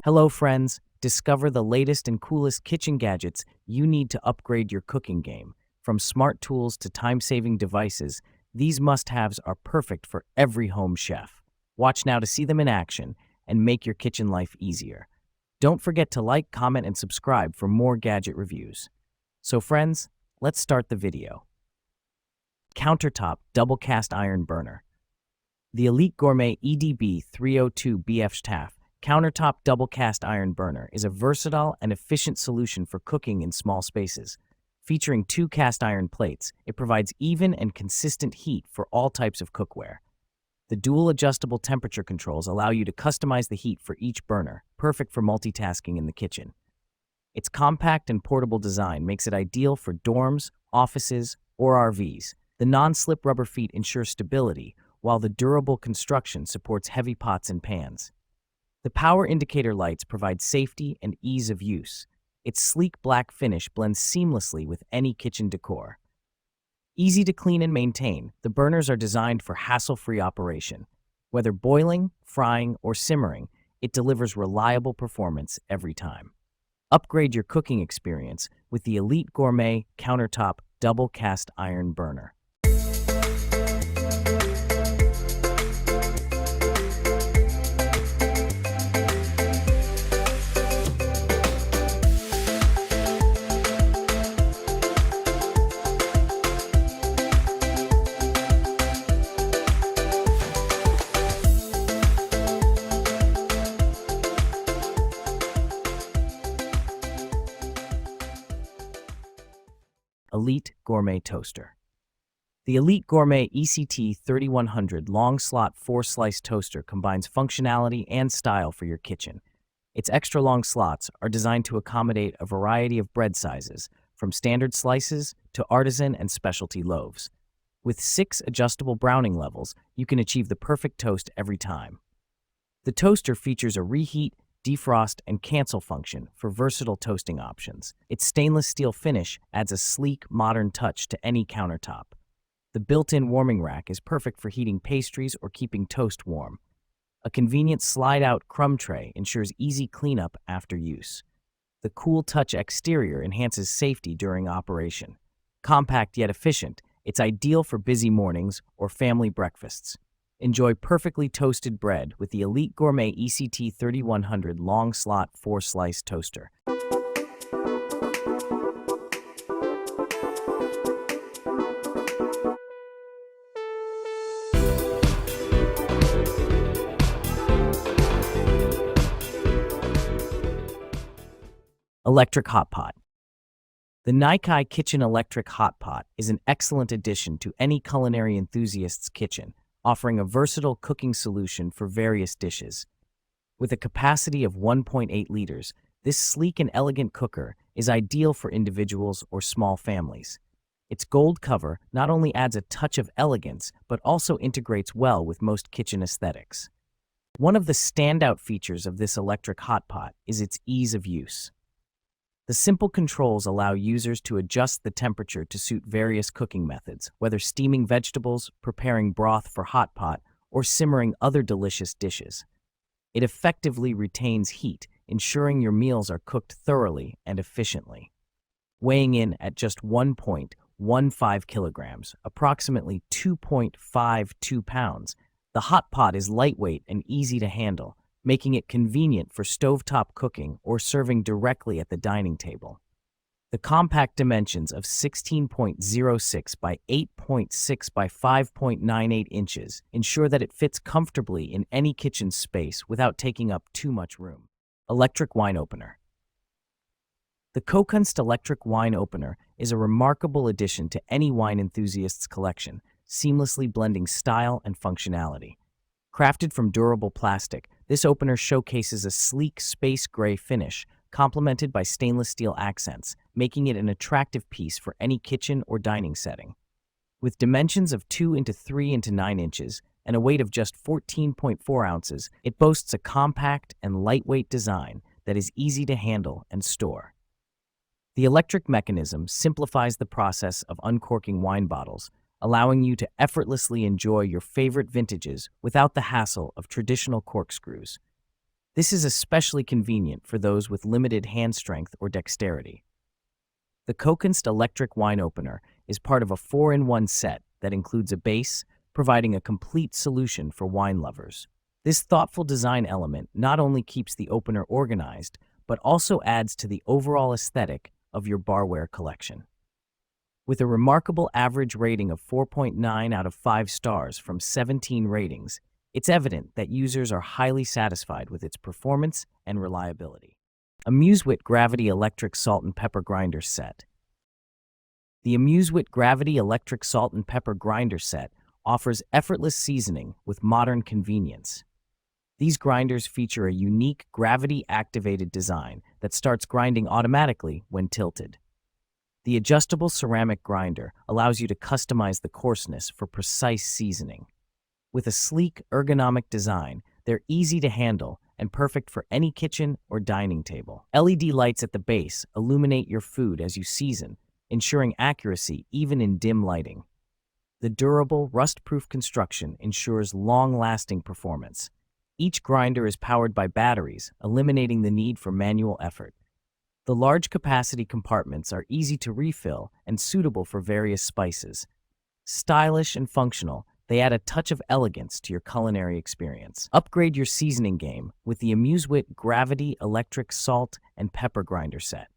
Hello, friends. Discover the latest and coolest kitchen gadgets you need to upgrade your cooking game. From smart tools to time-saving devices, these must-haves are perfect for every home chef. Watch now to see them in action and make your kitchen life easier. Don't forget to like, comment, and subscribe for more gadget reviews. So, friends, let's start the video. Countertop Double Cast Iron Burner. The Elite Gourmet EDB 302 BF TAF Countertop Double Cast Iron Burner is a versatile and efficient solution for cooking in small spaces. Featuring 2 cast iron plates, it provides even and consistent heat for all types of cookware. The dual adjustable temperature controls allow you to customize the heat for each burner, perfect for multitasking in the kitchen. Its compact and portable design makes it ideal for dorms, offices, or RVs. The non-slip rubber feet ensure stability, while the durable construction supports heavy pots and pans. The power indicator lights provide safety and ease of use. Its sleek black finish blends seamlessly with any kitchen decor. Easy to clean and maintain, the burners are designed for hassle-free operation. Whether boiling, frying, or simmering, it delivers reliable performance every time. Upgrade your cooking experience with the Elite Gourmet Countertop Double Cast Iron Burner. Elite Gourmet Toaster. The Elite Gourmet ECT 3100 long slot 4-slice toaster combines functionality and style for your kitchen. Its extra long slots are designed to accommodate a variety of bread sizes, from standard slices to artisan and specialty loaves. With 6 adjustable browning levels, you can achieve the perfect toast every time. The toaster features a reheat, defrost, and cancel function for versatile toasting options. Its stainless steel finish adds a sleek, modern touch to any countertop. The built-in warming rack is perfect for heating pastries or keeping toast warm. A convenient slide-out crumb tray ensures easy cleanup after use. The cool touch exterior enhances safety during operation. Compact yet efficient, it's ideal for busy mornings or family breakfasts. Enjoy perfectly toasted bread with the Elite Gourmet ECT 3100 long slot 4-slice toaster. Electric Hot Pot. The Nikai Kitchen Electric Hot Pot is an excellent addition to any culinary enthusiast's kitchen, offering a versatile cooking solution for various dishes. With a capacity of 1.8 liters, this sleek and elegant cooker is ideal for individuals or small families. Its gold cover not only adds a touch of elegance, but also integrates well with most kitchen aesthetics. One of the standout features of this electric hot pot is its ease of use. The simple controls allow users to adjust the temperature to suit various cooking methods, whether steaming vegetables, preparing broth for hot pot, or simmering other delicious dishes. It effectively retains heat, ensuring your meals are cooked thoroughly and efficiently. Weighing in at just 1.15 kilograms, approximately 2.52 pounds, the hot pot is lightweight and easy to handle, making it convenient for stovetop cooking or serving directly at the dining table. The compact dimensions of 16.06 by 8.6 by 5.98 inches ensure that it fits comfortably in any kitchen space without taking up too much room. Electric Wine Opener. The Kokunst Electric Wine Opener is a remarkable addition to any wine enthusiast's collection, seamlessly blending style and functionality. Crafted from durable plastic, this opener showcases a sleek space gray finish, complemented by stainless steel accents, making it an attractive piece for any kitchen or dining setting. With dimensions of 2 into 3 into 9 inches and a weight of just 14.4 ounces, it boasts a compact and lightweight design that is easy to handle and store. The electric mechanism simplifies the process of uncorking wine bottles, allowing you to effortlessly enjoy your favorite vintages without the hassle of traditional corkscrews. This is especially convenient for those with limited hand strength or dexterity. The Kokunst electric wine opener is part of a 4-in-1 set that includes a base, providing a complete solution for wine lovers. This thoughtful design element not only keeps the opener organized, but also adds to the overall aesthetic of your barware collection. With a remarkable average rating of 4.9 out of 5 stars from 17 ratings, it's evident that users are highly satisfied with its performance and reliability. AmuseWit Gravity Electric Salt and Pepper Grinder Set. The AmuseWit Gravity Electric Salt and Pepper Grinder Set offers effortless seasoning with modern convenience. These grinders feature a unique gravity-activated design that starts grinding automatically when tilted. The adjustable ceramic grinder allows you to customize the coarseness for precise seasoning. With a sleek, ergonomic design, they're easy to handle and perfect for any kitchen or dining table. LED lights at the base illuminate your food as you season, ensuring accuracy even in dim lighting. The durable, rust-proof construction ensures long-lasting performance. Each grinder is powered by batteries, eliminating the need for manual effort. The large capacity compartments are easy to refill and suitable for various spices. Stylish and functional, they add a touch of elegance to your culinary experience. Upgrade your seasoning game with the AmuseWit Gravity Electric Salt and Pepper Grinder Set.